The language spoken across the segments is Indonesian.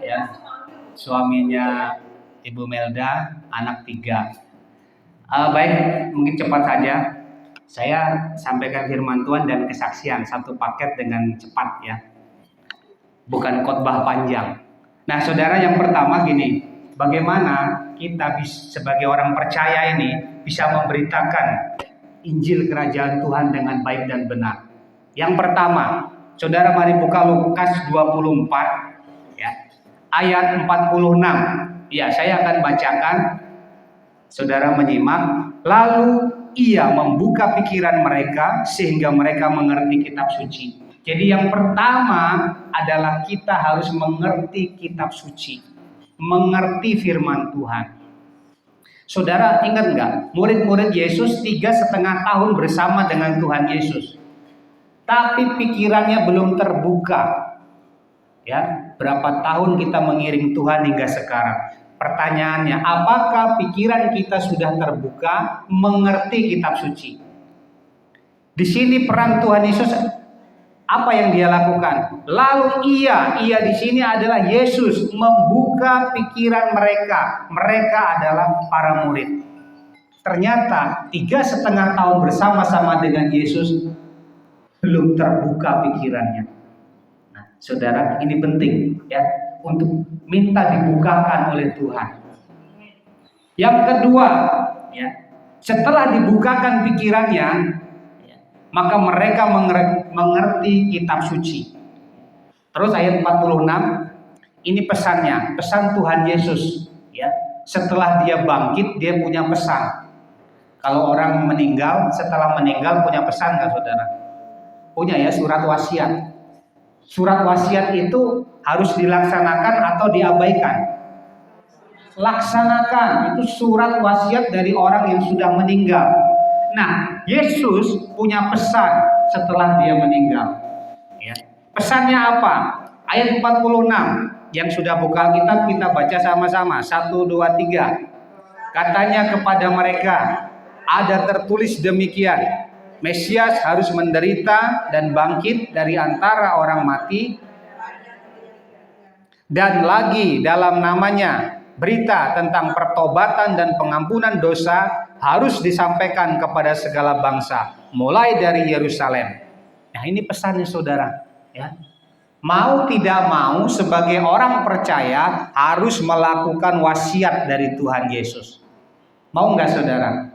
ya, suaminya Ibu Melda, anak 3. Baik, mungkin cepat saja. Saya sampaikan firman Tuhan dan kesaksian satu paket dengan cepat ya. Bukan khotbah panjang. Nah, saudara, yang pertama gini, bagaimana kita sebagai orang percaya ini bisa memberitakan Injil Kerajaan Tuhan dengan baik dan benar. Yang pertama, saudara mari buka Lukas 24 ya, ayat 46. Ya, saya akan bacakan. Saudara menyimak. Lalu ia membuka pikiran mereka sehingga mereka mengerti kitab suci. Jadi yang pertama adalah kita harus mengerti kitab suci, mengerti firman Tuhan. Saudara ingat nggak, murid-murid Yesus 3,5 tahun bersama dengan Tuhan Yesus, tapi pikirannya belum terbuka. Ya, berapa tahun kita mengiring Tuhan hingga sekarang? Pertanyaannya, apakah pikiran kita sudah terbuka mengerti kitab suci? Di sini peran Tuhan Yesus, apa yang dia lakukan? Lalu ia di sini adalah Yesus membuka pikiran mereka. Mereka adalah para murid. Ternyata 3,5 tahun bersama-sama dengan Yesus belum terbuka pikirannya. Nah, saudara, ini penting ya, untuk minta dibukakan oleh Tuhan. Yang kedua, ya, setelah dibukakan pikirannya, ya, maka mereka mengerti kitab suci. Terus ayat 46, ini pesannya, pesan Tuhan Yesus. Ya, setelah dia bangkit, dia punya pesan. Kalau orang meninggal, setelah meninggal punya pesan nggak, saudara? Punya ya, surat wasiat. Surat wasiat itu harus dilaksanakan atau diabaikan? Laksanakan, itu surat wasiat dari orang yang sudah meninggal. Nah, Yesus punya pesan setelah dia meninggal. Ya. Pesannya apa? Ayat 46 yang sudah buka kitab, kita baca sama-sama. 1, 2, 3. Katanya kepada mereka, ada tertulis demikian, Mesias harus menderita dan bangkit dari antara orang mati, dan lagi dalam namanya berita tentang pertobatan dan pengampunan dosa harus disampaikan kepada segala bangsa, mulai dari Yerusalem. Nah, ini pesannya, saudara. Ya. Mau tidak mau, sebagai orang percaya harus melakukan wasiat dari Tuhan Yesus. Mau nggak, saudara?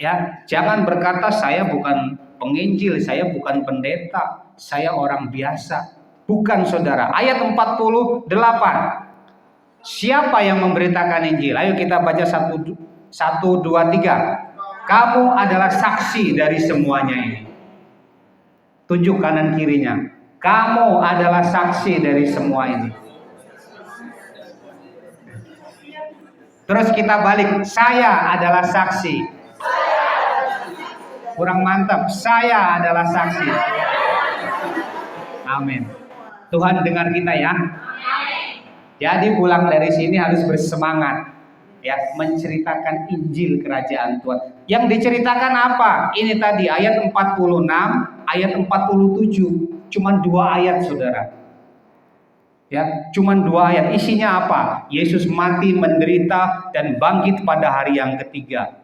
Ya, jangan berkata saya bukan penginjil, saya bukan pendeta, saya orang biasa. Bukan, saudara. Ayat 48. Siapa yang memberitakan Injil? Ayo kita baca 1, 2, 3. Kamu adalah saksi dari semuanya ini. Tunjuk kanan kirinya. Kamu adalah saksi dari semua ini. Terus kita balik. Saya adalah saksi. Kurang mantap. Saya adalah saksi. Amin. Tuhan dengar kita ya. Jadi pulang dari sini harus bersemangat ya, menceritakan Injil Kerajaan Tuhan. Yang diceritakan apa? Ini tadi ayat 46, ayat 47. Cuman 2 ayat, saudara. Ya, cuman 2 ayat. Isinya apa? Yesus mati, menderita, dan bangkit pada hari yang ketiga.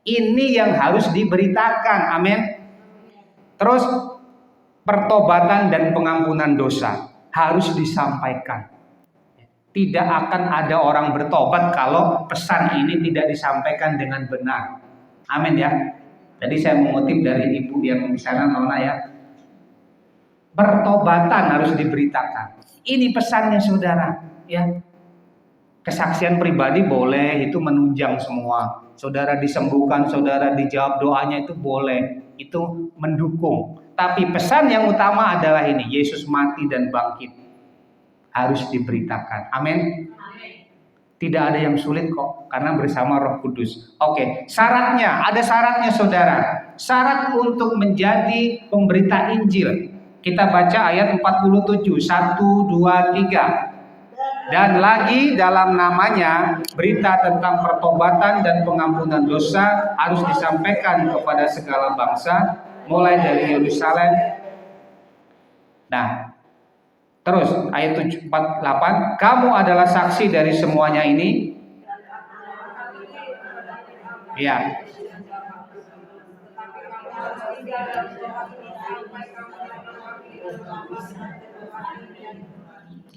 Ini yang harus diberitakan, amin. Terus pertobatan dan pengampunan dosa harus disampaikan. Tidak akan ada orang bertobat kalau pesan ini tidak disampaikan dengan benar, amin ya. Jadi saya mengutip dari ibu yang di sana, Nona ya. Pertobatan harus diberitakan. Ini pesannya, saudara ya. Kesaksian pribadi boleh, itu menunjang semua. Saudara disembuhkan, saudara dijawab doanya, itu boleh, itu mendukung. Tapi pesan yang utama adalah ini, Yesus mati dan bangkit. Harus diberitakan. Amin. Tidak ada yang sulit kok, karena bersama Roh Kudus. Oke, syaratnya, ada syaratnya, saudara. Syarat untuk menjadi pemberita Injil. Kita baca ayat 47, 1, 2, 3. Dan lagi dalam namanya berita tentang pertobatan dan pengampunan dosa harus disampaikan kepada segala bangsa, mulai dari Yerusalem. Nah, Terus ayat 48, kamu adalah saksi dari semuanya ini. Ya.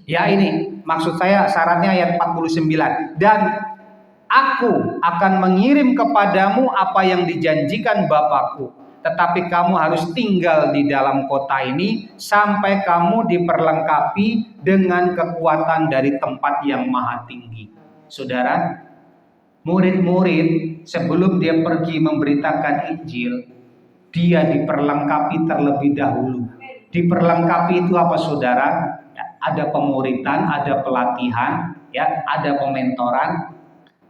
Ya ini maksud saya syaratnya ayat 49. Dan aku akan mengirim kepadamu apa yang dijanjikan Bapakku. Tetapi kamu harus tinggal di dalam kota ini sampai kamu diperlengkapi dengan kekuatan dari tempat yang maha tinggi. Saudara, murid-murid sebelum dia pergi memberitakan Injil, dia diperlengkapi terlebih dahulu. Diperlengkapi itu apa saudara? Ada pemuritan, ada pelatihan, ya, ada pementoran,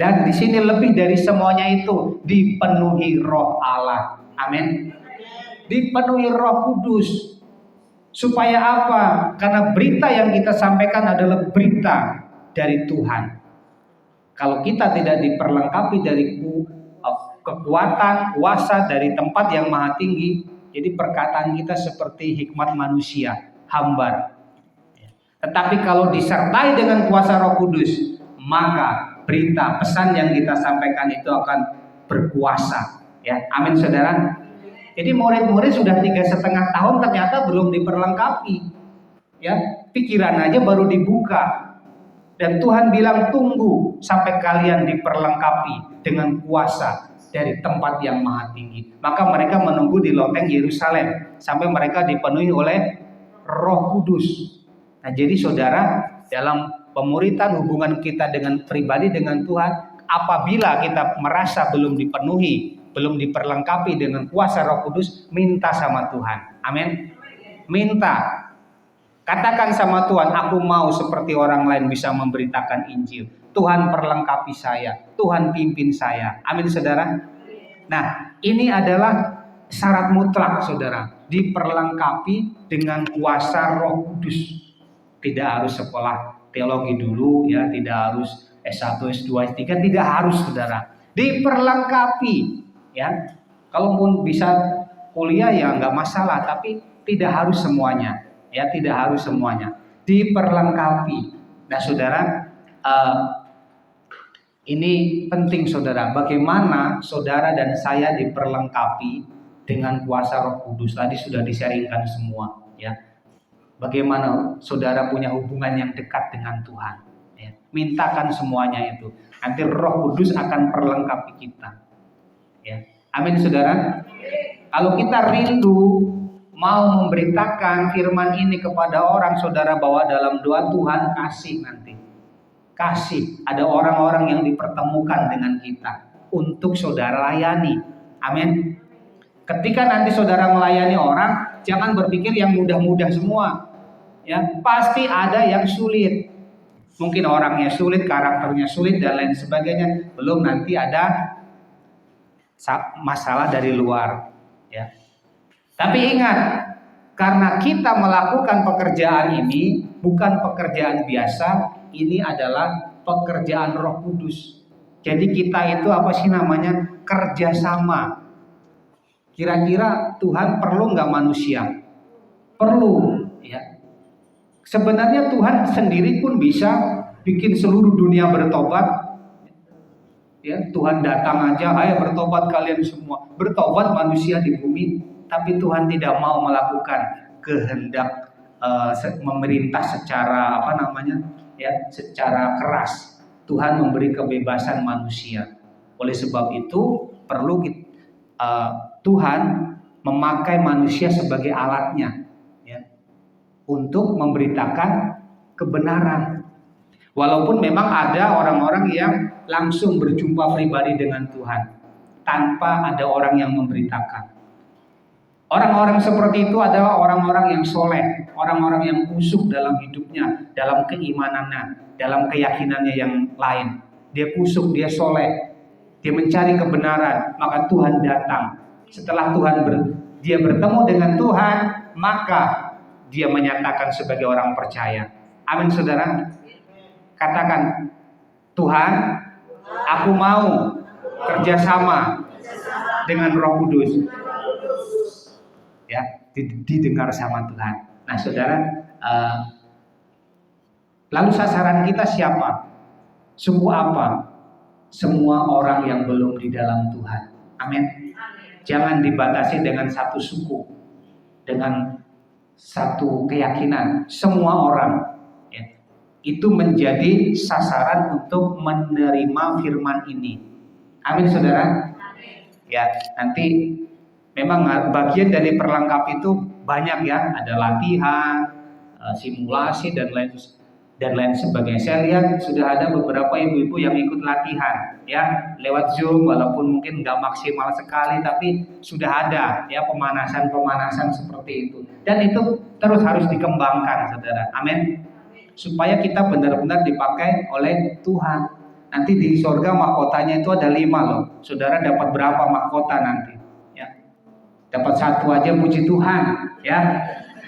dan di sini lebih dari semuanya itu dipenuhi Roh Allah. Amin. Dipenuhi Roh Kudus. Supaya apa? Karena berita yang kita sampaikan adalah berita dari Tuhan. Kalau kita tidak diperlengkapi dari kekuatan, kuasa dari tempat yang maha tinggi, jadi perkataan kita seperti hikmat manusia, hambar. Tetapi kalau disertai dengan kuasa Roh Kudus, maka berita, pesan yang kita sampaikan itu akan berkuasa. Ya, amin saudara. Jadi murid-murid sudah 3,5 tahun ternyata belum diperlengkapi. Ya, pikiran aja baru dibuka. Dan Tuhan bilang tunggu sampai kalian diperlengkapi dengan kuasa dari tempat yang maha tinggi. Maka mereka menunggu di loteng Yerusalem sampai mereka dipenuhi oleh Roh Kudus. Nah, jadi saudara, dalam pemuritan hubungan kita dengan pribadi dengan Tuhan, apabila kita merasa belum dipenuhi, belum diperlengkapi dengan kuasa Roh Kudus, minta sama Tuhan. Amin. Minta. Katakan sama Tuhan, aku mau seperti orang lain bisa memberitakan Injil. Tuhan perlengkapi saya, Tuhan pimpin saya. Amin saudara. Nah, ini adalah syarat mutlak saudara, diperlengkapi dengan kuasa Roh Kudus. Tidak harus sekolah teologi dulu, ya, tidak harus S1, S2, S3, tidak harus saudara. Diperlengkapi, ya. Kalaupun bisa kuliah ya nggak masalah, tapi tidak harus semuanya, ya, tidak harus semuanya. Diperlengkapi. Nah, saudara, ini penting saudara. Bagaimana saudara dan saya diperlengkapi dengan kuasa Roh Kudus? Tadi sudah di-sharingkan semua, ya. Bagaimana saudara punya hubungan yang dekat dengan Tuhan, ya. Mintakan semuanya itu, nanti Roh Kudus akan perlengkapi kita, ya. Amin saudara. Kalau kita rindu mau memberitakan firman ini kepada orang, saudara bawa dalam doa, Tuhan kasih nanti, kasih ada orang-orang yang dipertemukan dengan kita untuk saudara layani. Amin. Ketika nanti saudara melayani orang, jangan berpikir yang mudah-mudah semua. Ya, pasti ada yang sulit. Mungkin orangnya sulit, karakternya sulit dan lain sebagainya. Belum nanti ada masalah dari luar, ya. Tapi ingat, karena kita melakukan pekerjaan ini bukan pekerjaan biasa, ini adalah pekerjaan Roh Kudus. Jadi kita itu apa sih namanya? Kerjasama. Kira-kira Tuhan perlu nggak manusia? Perlu, ya. Sebenarnya Tuhan sendiri pun bisa bikin seluruh dunia bertobat. Ya, Tuhan datang aja, ayo bertobat kalian semua. Bertobat manusia di bumi, tapi Tuhan tidak mau melakukan kehendak memerintah secara secara keras. Tuhan memberi kebebasan manusia. Oleh sebab itu perlu Tuhan memakai manusia sebagai alatnya, ya, untuk memberitakan kebenaran. Walaupun memang ada orang-orang yang langsung berjumpa pribadi dengan Tuhan tanpa ada orang yang memberitakan. Orang-orang seperti itu adalah orang-orang yang soleh, orang-orang yang kusuk dalam hidupnya, dalam keimanannya, dalam keyakinannya yang lain. Dia kusuk, dia soleh, dia mencari kebenaran, maka Tuhan datang. Setelah dia bertemu dengan Tuhan, maka dia menyatakan sebagai orang percaya. Amin saudara. Katakan, Tuhan, aku mau kerjasama dengan Roh Kudus. Ya, didengar sama Tuhan. Nah saudara, Lalu sasaran kita siapa? Suku apa? Semua orang yang belum di dalam Tuhan. Amin. Jangan dibatasi dengan satu suku, dengan satu keyakinan. Semua orang, ya, itu menjadi sasaran untuk menerima firman ini. Amin, saudara. Ya, nanti memang bagian dari perlengkap itu banyak ya. Ada latihan, simulasi dan lain sebagainya. Saya lihat sudah ada beberapa ibu-ibu yang ikut latihan ya lewat Zoom, walaupun mungkin nggak maksimal sekali, tapi sudah ada ya pemanasan seperti itu. Dan itu terus harus dikembangkan, saudara. Amin. Supaya kita benar-benar dipakai oleh Tuhan. Nanti di surga mahkotanya itu ada 5 loh. Saudara dapat berapa mahkota nanti? Ya. Dapat 1 aja puji Tuhan, ya.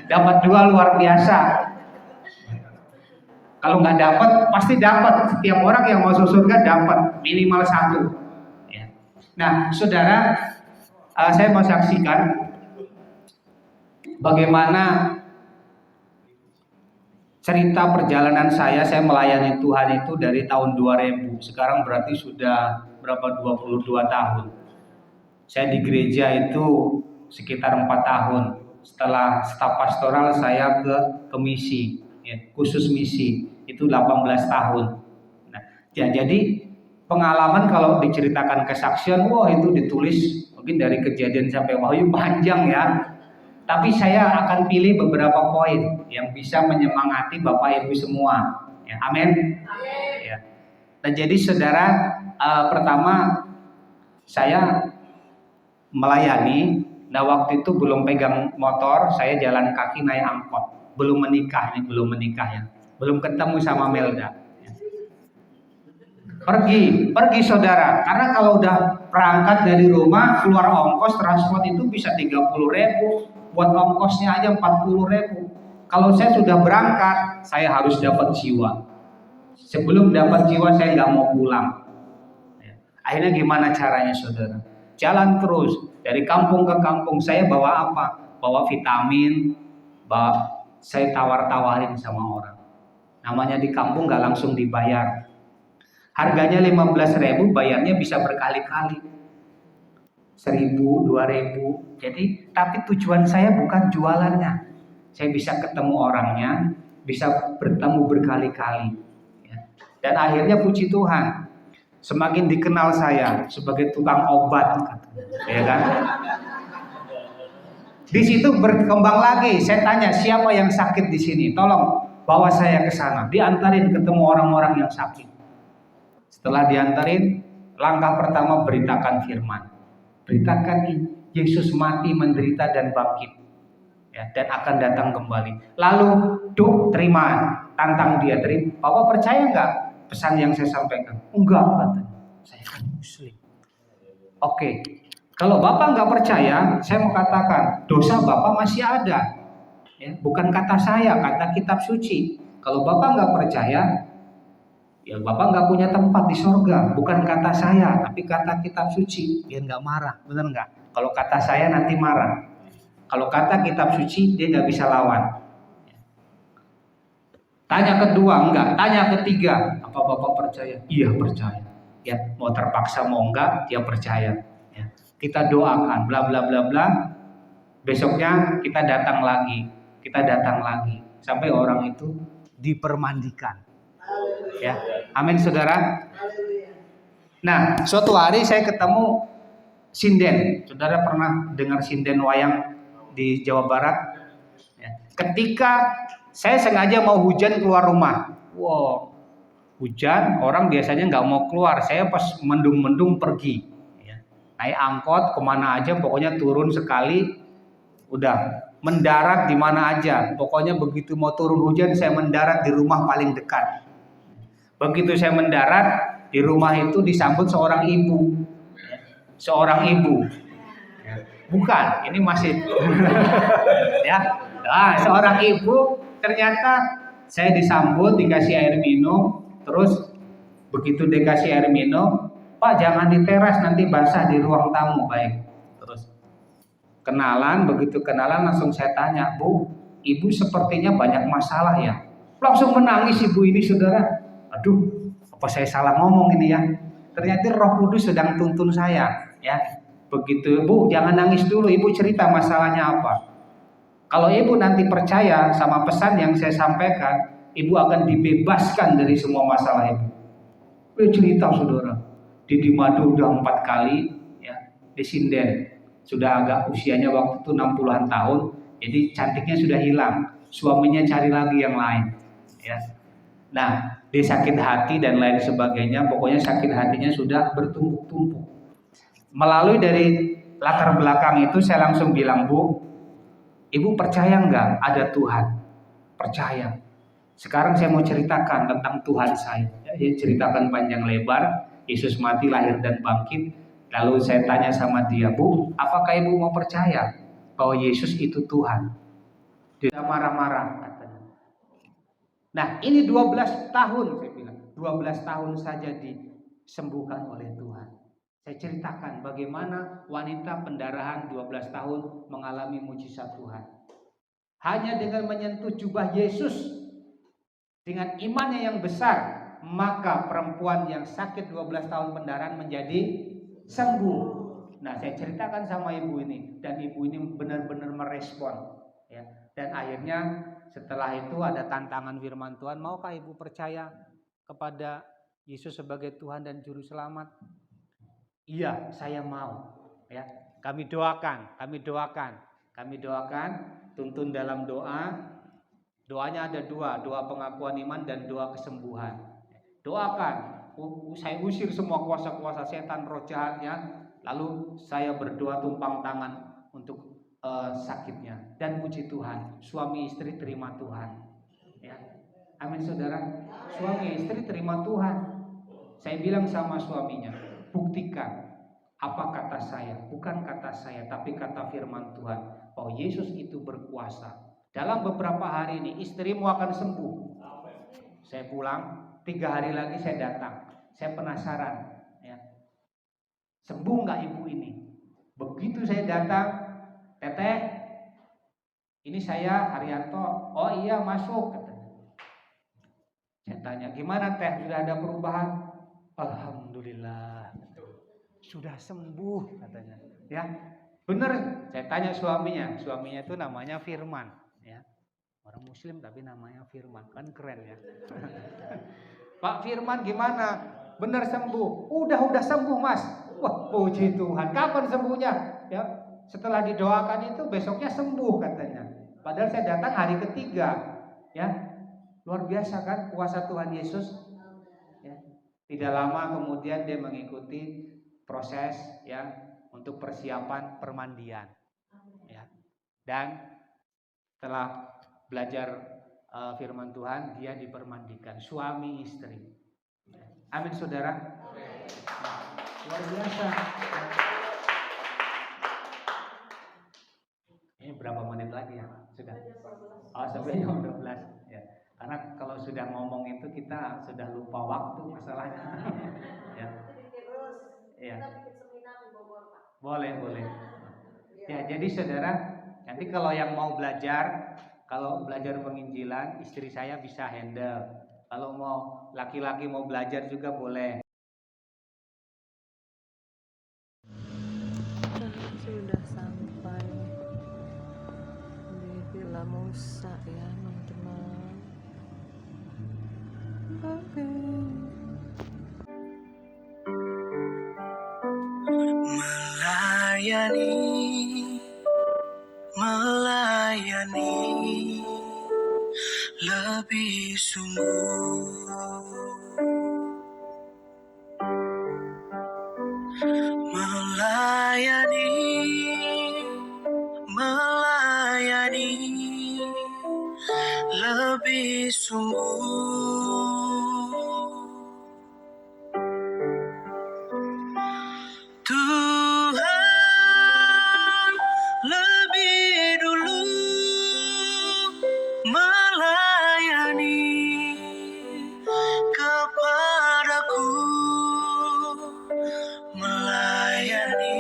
Dapat 2 luar biasa. Kalau nggak dapat, pasti dapat. Setiap orang yang masuk surga dapat minimal 1. Ya. Nah, saudara, saya mau saksikan bagaimana cerita perjalanan saya melayani Tuhan itu dari tahun 2000. Sekarang berarti sudah berapa? 22 tahun. Saya di gereja itu sekitar 4 tahun. Setelah staf pastoral saya ke misi, ya, khusus misi. Itu 18 tahun. Nah, ya, jadi pengalaman kalau diceritakan kesaksian, wah itu ditulis mungkin dari Kejadian sampai Wahyu panjang ya. Tapi saya akan pilih beberapa poin yang bisa menyemangati Bapak Ibu semua. Ya, amin. Ya. Dan jadi saudara, pertama saya melayani. Nah, waktu itu belum pegang motor, saya jalan kaki naik angkot. Belum menikah ya. Belum ketemu sama Melda. Pergi saudara, karena kalau udah berangkat dari rumah keluar ongkos transport itu bisa 30.000, buat ongkosnya aja 40.000. Kalau saya sudah berangkat, saya harus dapat jiwa. Sebelum dapat jiwa saya nggak mau pulang. Akhirnya gimana caranya, saudara? Jalan terus dari kampung ke kampung. Saya bawa apa? Bawa vitamin, saya tawar-tawarin sama orang. Namanya di kampung nggak langsung dibayar. Harganya 15.000, bayarnya bisa berkali-kali. 1.000, 2.000. Jadi, tapi tujuan saya bukan jualannya. Saya bisa ketemu orangnya, bisa bertemu berkali-kali. Ya. Dan akhirnya puji Tuhan, semakin dikenal saya sebagai tukang obat, ya kan? Di situ berkembang lagi. Saya tanya, siapa yang sakit di sini? Tolong bawa saya ke sana. Diantarin ketemu orang-orang yang sakit. Setelah diantarin, langkah pertama beritakan firman. Beritakan Yesus mati, menderita dan bangkit. Ya, dan akan datang kembali. Lalu, terima, tantang dia. Bapak percaya nggak pesan yang saya sampaikan? Enggak, katanya. Saya kan Muslim. Oke, kalau Bapak nggak percaya, saya mau katakan dosa Bapak masih ada. Ya, bukan kata saya, kata kitab suci. Kalau Bapak nggak percaya, ya Bapak nggak punya tempat di sorga. Bukan kata saya, tapi kata kitab suci. Dia nggak marah, benar nggak? Kalau kata saya nanti marah. Kalau kata kitab suci, dia nggak bisa lawan. Tanya kedua, enggak. Tanya ketiga, apa Bapak percaya? Iya, percaya. Ya, mau terpaksa mau enggak, dia percaya. Ya. Kita doakan, bla bla bla bla. Besoknya kita datang lagi. Sampai orang itu dipermandikan. Ya, amin saudara. Nah, suatu hari saya ketemu sinden. Saudara pernah dengar sinden wayang di Jawa Barat? Ya. Ketika saya sengaja mau hujan keluar rumah, wow, hujan, orang biasanya nggak mau keluar. Saya pas mendung-mendung pergi. Ya. Naik angkot kemana aja, pokoknya turun sekali, udah. Mendarat di mana aja, pokoknya begitu mau turun hujan saya mendarat di rumah paling dekat. Begitu saya mendarat di rumah itu disambut seorang ibu, bukan, ini masih, ya, seorang ibu. Ternyata saya disambut, dikasih air minum, terus begitu dikasih air minum, Pak jangan di teras nanti basah di ruang tamu, baik. Kenalan, begitu kenalan langsung saya tanya, Bu, Ibu sepertinya banyak masalah ya? Langsung menangis ibu ini, saudara. Aduh, apa saya salah ngomong ini ya? Ternyata Roh Kudus sedang tuntun saya, ya. Begitu, Bu, jangan nangis dulu. Ibu cerita masalahnya apa. Kalau ibu nanti percaya sama pesan yang saya sampaikan, ibu akan dibebaskan dari semua masalah ibu. Dia cerita, saudara. Di Madu udah 4 kali, ya, di sinden. Sudah agak usianya waktu itu 60-an tahun, jadi cantiknya sudah hilang. Suaminya cari lagi yang lain, ya. Nah, dia sakit hati dan lain sebagainya. Pokoknya sakit hatinya sudah bertumpuk-tumpuk. Melalui dari latar belakang itu saya langsung bilang, Bu, Ibu percaya nggak ada Tuhan? Percaya. Sekarang saya mau ceritakan tentang Tuhan saya. Ya, ceritakan panjang lebar. Yesus mati, lahir dan bangkit. Lalu saya tanya sama dia, Bu, apakah ibu mau percaya bahwa Yesus itu Tuhan? Dia marah-marah katanya. Nah, ini 12 tahun saya bilang. 12 tahun saja disembuhkan oleh Tuhan. Saya ceritakan bagaimana wanita pendarahan 12 tahun mengalami mujizat Tuhan. Hanya dengan menyentuh jubah Yesus dengan imannya yang besar, maka perempuan yang sakit 12 tahun pendarahan menjadi sembuh. Nah, saya ceritakan sama ibu ini dan ibu ini benar-benar merespon, ya. Dan akhirnya setelah itu ada tantangan firman Tuhan, maukah ibu percaya kepada Yesus sebagai Tuhan dan juru selamat? Iya, saya mau, ya. Kami doakan, tuntun dalam doa. Doanya ada dua, doa pengakuan iman dan doa kesembuhan. Doakan, saya usir semua kuasa-kuasa setan, roh jahatnya. Lalu saya berdoa tumpang tangan untuk sakitnya. Dan puji Tuhan, suami istri terima Tuhan. Ya, amin saudara. Suami istri terima Tuhan. Saya bilang sama suaminya, buktikan apa kata saya, bukan kata saya, tapi kata firman Tuhan, bahwa Yesus itu berkuasa. Dalam beberapa hari ini istrimu akan sembuh. Saya pulang, 3 hari lagi saya datang. Saya penasaran, ya, sembuh nggak ibu ini? Begitu saya datang, Teteh, ini saya Haryanto. Oh iya, masuk, katanya. Saya tanya, gimana Teh? Sudah ada perubahan? Alhamdulillah, sudah sembuh, katanya. Ya, benar. Saya tanya suaminya itu namanya Firman, ya. Orang Muslim tapi namanya Firman, kan keren ya. Pak Firman gimana? Benar sembuh? Udah sembuh Mas. Wah, puji Tuhan. Kapan sembuhnya? Ya, setelah didoakan itu besoknya sembuh katanya. Padahal saya datang hari ketiga. Ya, luar biasa kan kuasa Tuhan Yesus. Ya. Tidak lama kemudian dia mengikuti proses, ya, untuk persiapan permandian. Ya. Dan setelah belajar firman Tuhan, dia dipermandikan, suami istri. Amin saudara. Luar biasa. Ini berapa menit lagi ya? Sudah. Oh, sampai jam 12 ya. Karena kalau sudah ngomong itu kita sudah lupa waktu masalahnya. Ya. Ya. Boleh. Ya, jadi saudara, nanti kalau yang mau belajar, kalau belajar penginjilan, istri saya bisa handle. Kalau mau laki-laki mau belajar juga boleh. Sudah sampai di Villa Musa ya teman-teman. Oke. Melayani lebih sungguh. Melayani lebih sungguh. Tuhan lebih dulu melayani kepadaku, melayani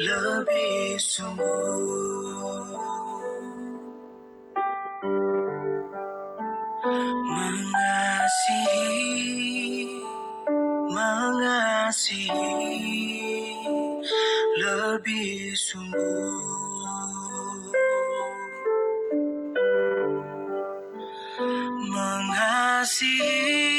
lebih sungguh. lebih sungguh mengasihi